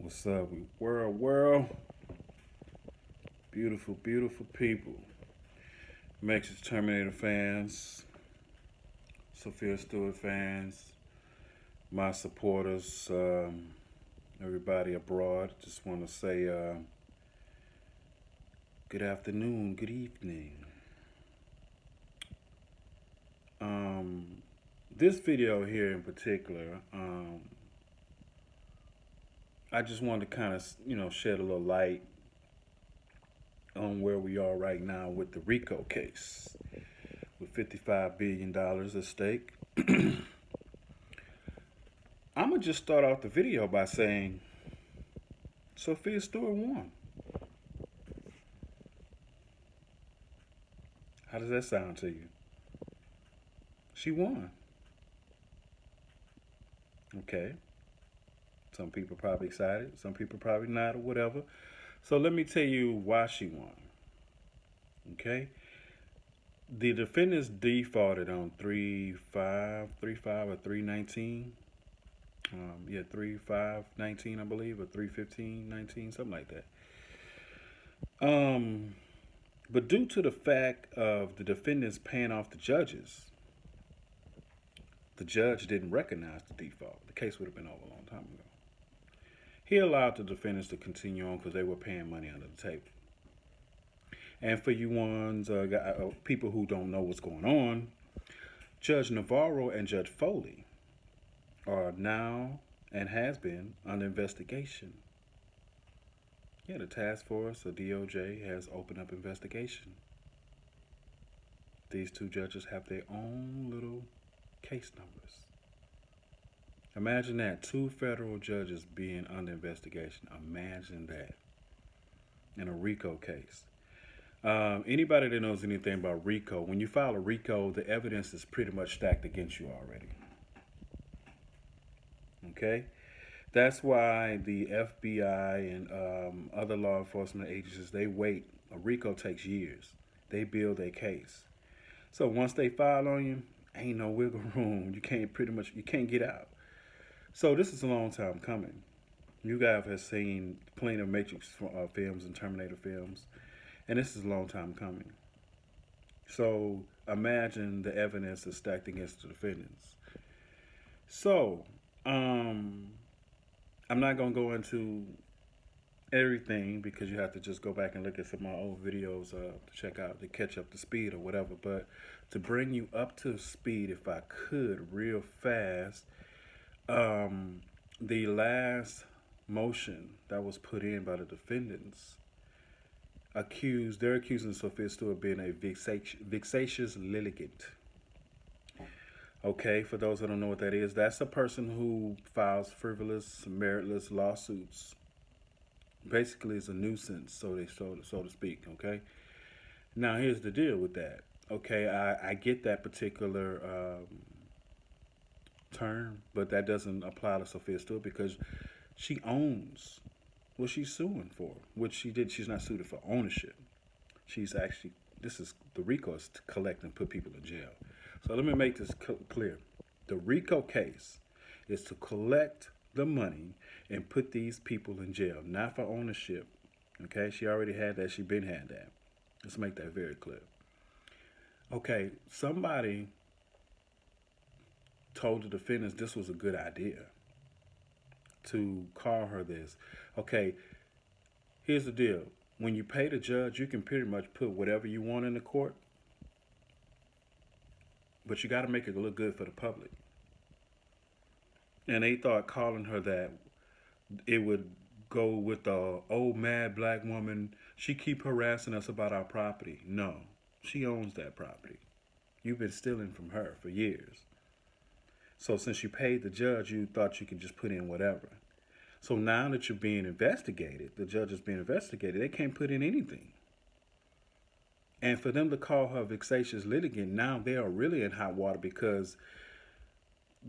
What's up, world? Beautiful, beautiful people. Matrix Terminator fans, Sophia Stewart fans, my supporters, everybody abroad. Just want to say good afternoon, good evening. This video here in particular, I just wanted to kind of, shed a little light on where we are right now with the RICO case with $55 billion at stake. I'm going to just start off the video by saying Sophia Stewart won. How does that sound to you? She won. Okay. Some people probably excited, some people probably not, or whatever. So let me tell you why she won. Okay? The defendants defaulted on 3-5 or 3-19. 3-5-19, I believe, or 3-15-19, something like that. But due to the fact of the defendants paying off the judges, the judge didn't recognize the default. The case would have been over a long time ago. He allowed the defendants to continue on because they were paying money under the table. And for you ones, people who don't know what's going on, Judge Navarro and Judge Foley are now and has been under investigation. Yeah, the task force, the DOJ, has opened up investigation. These two judges have their own little case numbers. Imagine that, 2 federal judges being under investigation. Imagine that in a RICO case. Anybody that knows anything about RICO, when you file a RICO, the evidence is pretty much stacked against you already. Okay? That's why the FBI and other law enforcement agencies, they wait. A RICO takes years. They build a case. So once they file on you, ain't no wiggle room. You can't get out. So this is a long time coming. You guys have seen plenty of Matrix films and Terminator films, and this is a long time coming. So imagine the evidence is stacked against the defendants. So I'm not gonna go into everything because you have to just go back and look at some of my old videos to check out, to catch up to speed or whatever. But to bring you up to speed, if I could, real fast, the last motion that was put in by the defendants they're accusing Sophia Stewart of being a vexatious litigant. Okay, for those that don't know what that is, that's a person who files frivolous, meritless lawsuits. Basically, it's a nuisance, so to speak. Okay. Now, here's the deal with that. Okay, I get that particular term, but that doesn't apply to Sophia Stewart because she owns what she's suing for, which she did. She's not sued for ownership. She's actually, the RICO is to collect and put people in jail. So let me make this clear. The RICO case is to collect the money and put these people in jail, not for ownership. Okay, she already had that. She been had that. Let's make that very clear. Okay, somebody told the defendants this was a good idea to call her this. Okay, here's the deal. When you pay the judge, you can pretty much put whatever you want in the court, but you got to make it look good for the public. And they thought calling her that, it would go with the old mad black woman. She keep harassing us about our property. No, she owns that property. You've been stealing from her for years. So since you paid the judge, you thought you could just put in whatever. So now that you're being investigated, the judge is being investigated, they can't put in anything. And for them to call her vexatious litigant, now they are really in hot water because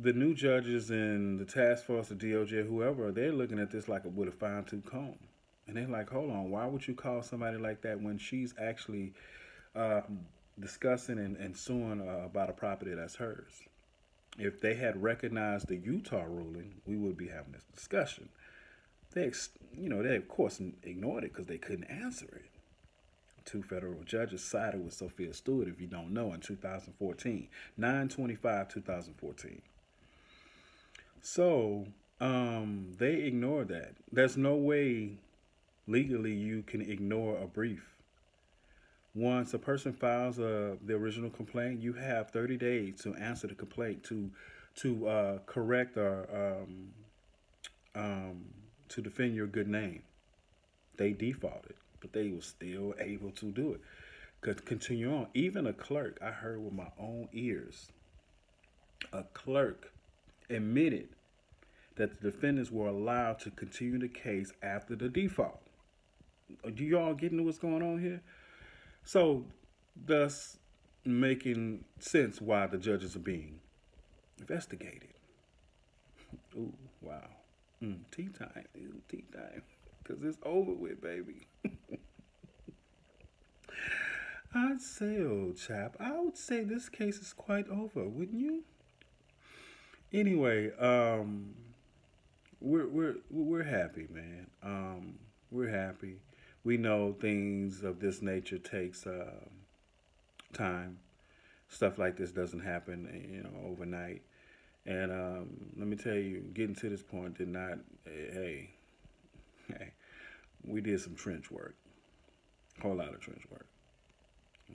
the new judges in the task force, the DOJ, whoever, they're looking at this like with a fine-tooth comb. And they're like, hold on, why would you call somebody like that when she's actually discussing and suing about a property that's hers? If they had recognized the Utah ruling, we would be having this discussion. they of course ignored it because they couldn't answer it. Two federal judges sided with Sophia Stewart, if you don't know, in 2014, 9/25/2014. So they ignored that. There's no way legally you can ignore a brief. Once a person files the original complaint, you have 30 days to answer the complaint to correct or um, to defend your good name. They defaulted, but they were still able to do it. Could continue on. Even a clerk, I heard with my own ears, a clerk admitted that the defendants were allowed to continue the case after the default. Do y'all getting what's going on here? So, thus making sense why the judges are being investigated. Ooh, wow. Tea time. Ooh, tea time. Because it's over with, baby. I'd say, old chap, I would say this case is quite over, wouldn't you? Anyway, we're happy, man. We're happy. We know things of this nature takes time. Stuff like this doesn't happen, overnight. And let me tell you, getting to this point did not. Hey, we did some trench work, whole lot of trench work.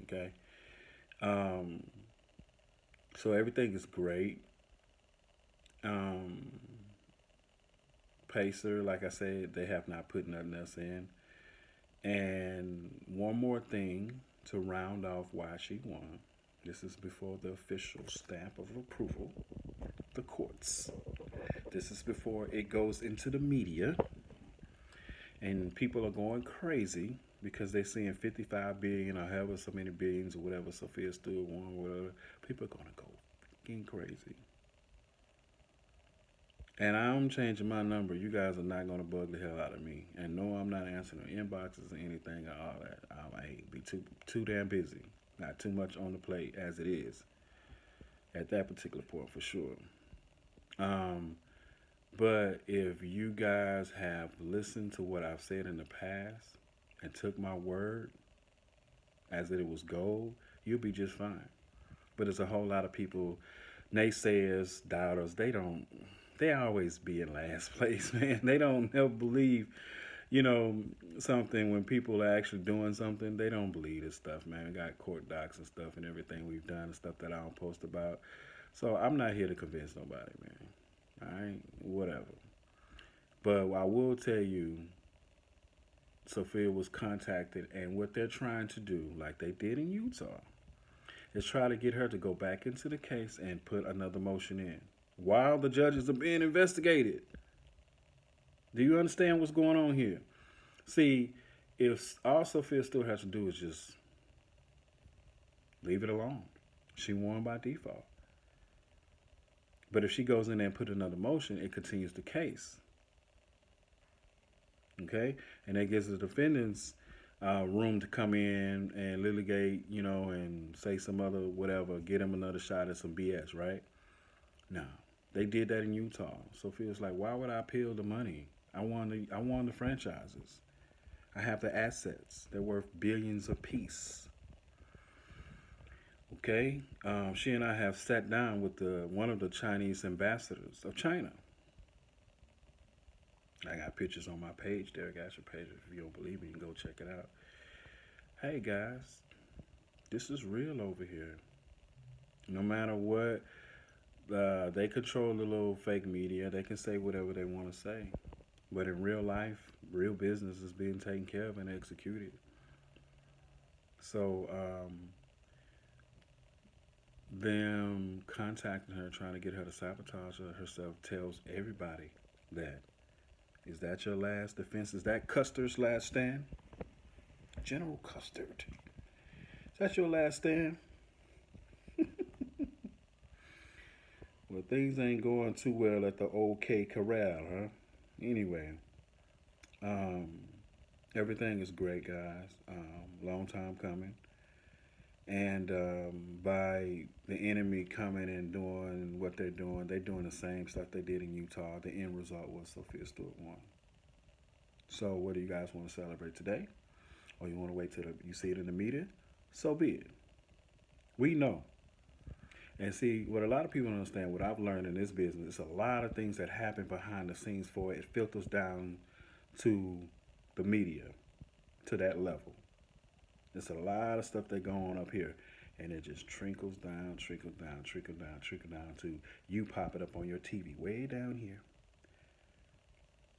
Okay. So everything is great. Pacer, like I said, they have not put nothing else in. And one more thing to round off why she won. This is before the official stamp of approval, the courts. This is before it goes into the media. And people are going crazy because they're seeing 55 billion or however so many billions or whatever Sophia Stewart won, whatever. People are going to go fucking crazy. And I'm changing my number. You guys are not going to bug the hell out of me. And no, I'm not answering inboxes or anything or all that. I be too damn busy. Not too much on the plate as it is at that particular point for sure. But if you guys have listened to what I've said in the past and took my word as that it was gold, you'll be just fine. But there's a whole lot of people, naysayers, doubters, they always be in last place, man. They don't ever believe, something when people are actually doing something. They don't believe this stuff, man. We got court docs and stuff and everything we've done and stuff that I don't post about. So I'm not here to convince nobody, man. All right, whatever. But I will tell you, Sophia was contacted, and what they're trying to do, like they did in Utah, is try to get her to go back into the case and put another motion in while the judges are being investigated. Do you understand what's going on here? See, if all Sophia still has to do is just leave it alone, she won by default. But if she goes in there and put another motion, it continues the case. Okay? And that gives the defendants room to come in and litigate, and say some other whatever, get them another shot at some BS, right? No. They did that in Utah. Sophia's like, why would I appeal the money? I won the franchises. I have the assets. They're worth billions apiece. Okay, she and I have sat down with one of the Chinese ambassadors of China. I got pictures on my page there. I got your page. If you don't believe me, you can go check it out. Hey guys, this is real over here. No matter what, they control the little fake media. They can say whatever they want to say. But in real life, real business is being taken care of and executed. So, them contacting her, trying to get her to sabotage herself, tells everybody that. Is that your last defense? Is that Custer's last stand? General Custard. Is that your last stand? Well, things ain't going too well at the OK Corral, huh? Anyway, everything is great, guys. Long time coming. And by the enemy coming and doing what they're doing the same stuff they did in Utah. The end result was Sophia Stewart won. So, what do you guys want to celebrate today? Or you want to wait till you see it in the media? So be it. We know. And see, what a lot of people don't understand, what I've learned in this business, is a lot of things that happen behind the scenes for it. It filters down to the media, to that level. There's a lot of stuff that go on up here. And it just trickles down, trickle down, trickle down, trickle down to you pop it up on your TV way down here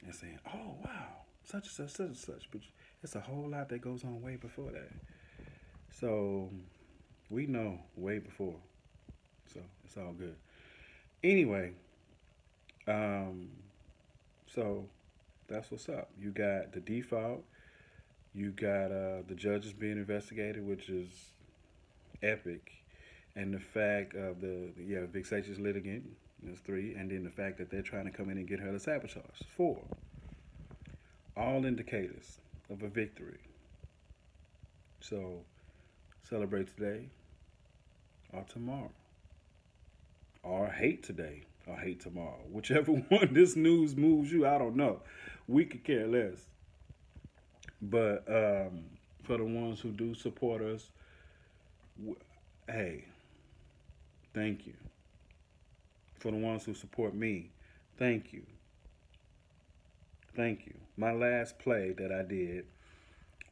and saying, oh, wow, such and such, such and such. But it's a whole lot that goes on way before that. So we know way before. So it's all good. Anyway, um, so that's what's up. You got the default. You got the judges being investigated, which is epic. And the fact of the vexatious litigant, that's 3. And then the fact that they're trying to come in and get her to sabotage, 4. All indicators of a victory. So celebrate today or tomorrow. Or hate today or hate tomorrow. Whichever one this news moves you, I don't know. We could care less. But for the ones who do support us, hey, thank you. For the ones who support me, thank you. Thank you. My last play that I did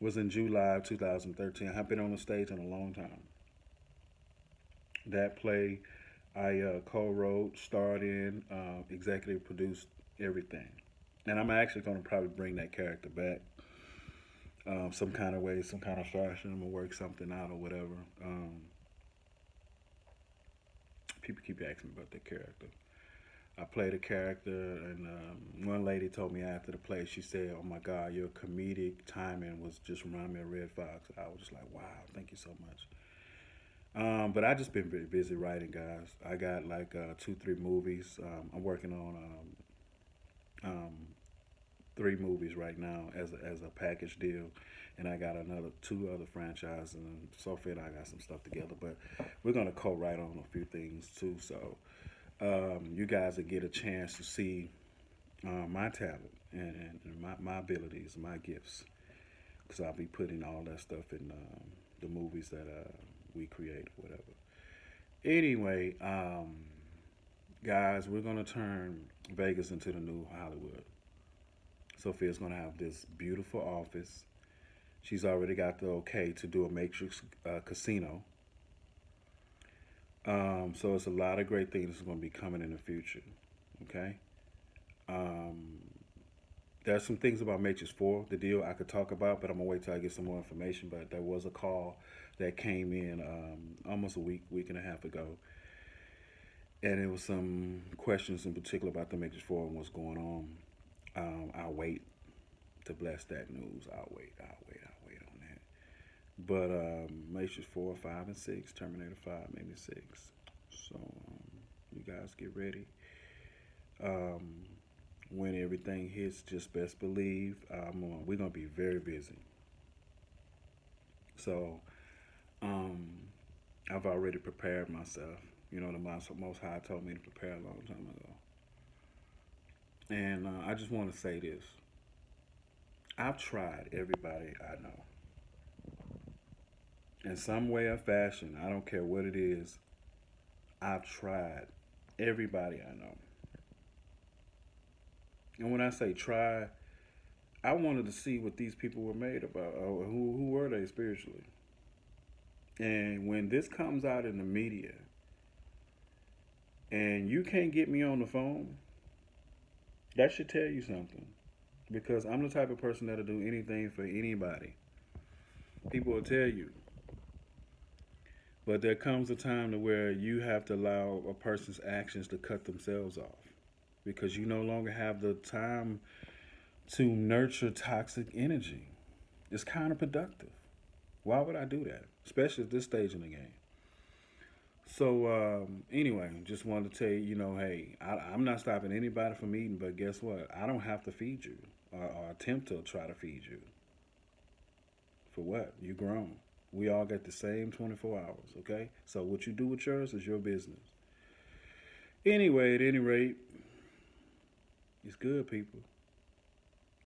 was in July of 2013. I have been on the stage in a long time. That play I co-wrote, starred in, executive produced, everything. And I'm actually going to probably bring that character back some kind of way, some kind of fashion. I'm going to work something out or whatever. People keep asking me about that character. I played a character, and one lady told me after the play, she said, oh my God, your comedic timing was just reminding me of Red Fox. I was just like, wow, thank you so much. But I just been very busy writing, guys. I got like 2-3 movies. I'm working on 3 movies right now as a package deal, and I got 2 other franchises, and Sophia and I got some stuff together. But we're gonna co-write on a few things too, so you guys will get a chance to see my talent and my abilities, my gifts, because I'll be putting all that stuff in the movies that we create, whatever. Anyway, guys, we're gonna turn Vegas into the new Hollywood. Sophia's gonna have this beautiful office. She's already got the okay to do a Matrix casino. So it's a lot of great things that's gonna be coming in the future. Okay. There's some things about Matrix 4, the deal I could talk about, but I'm gonna wait till I get some more information. But there was a call that came in almost a week and a half ago, and it was some questions in particular about the Matrix 4 and what's going on. I'll wait to bless that news. I'll wait on that. But Matrix 4, 5, and 6, Terminator 5, maybe 6. So you guys get ready. When everything hits, just best believe we're gonna be very busy. So I've already prepared myself. You know, the Most High told me to prepare a long time ago. And I just want to say this. I've tried everybody I know. In some way or fashion, I don't care what it is, I've tried everybody I know. And when I say try, I wanted to see what these people were made about. Who were they spiritually? And when this comes out in the media, and you can't get me on the phone, that should tell you something. Because I'm the type of person that'll do anything for anybody. People will tell you. But there comes a time to where you have to allow a person's actions to cut themselves off. Because you no longer have the time to nurture toxic energy. It's counterproductive. Why would I do that? Especially at this stage in the game. So, anyway, just wanted to tell you, hey, I'm not stopping anybody from eating, but guess what? I don't have to feed you or attempt to try to feed you. For what? You grown. We all got the same 24 hours, okay? So what you do with yours is your business. Anyway, at any rate, it's good, people.